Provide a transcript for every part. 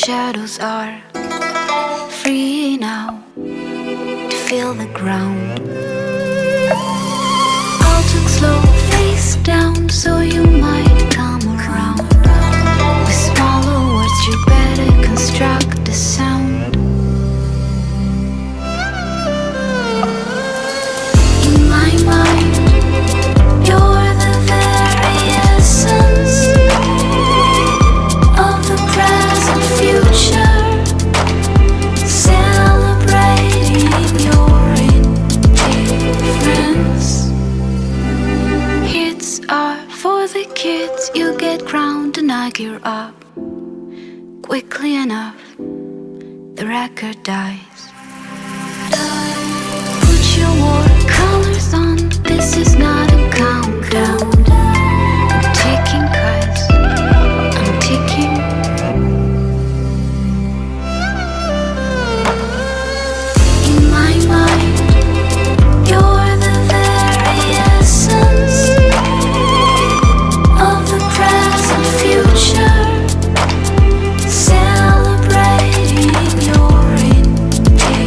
shadows are free now to feel the ground. I'll took slow face down so you might come around. With smaller words you better construct the sound. In my mind you're the very essence of the present future, celebrating your indifference. Hits are for the kids, you get crowned and I gear up. Quickly enough, the record dies. Put your war colors on, this is not a countdown. I'm ticking, cause I'm ticking. In my mind, you're the very essence of the present future, celebrating your indifference.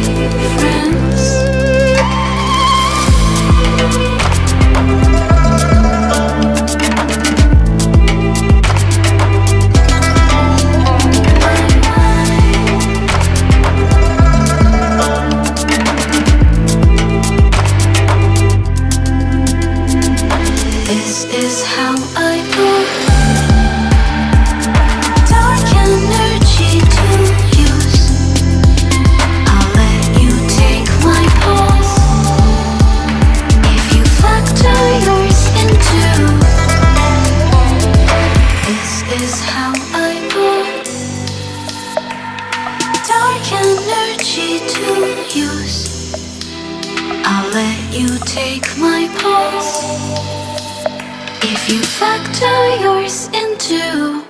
This is how I put dark energy to use. I'll let you take my pulse if you factor yours into. This is how I put dark energy to use. I'll let you take my pulse if you factor yours into.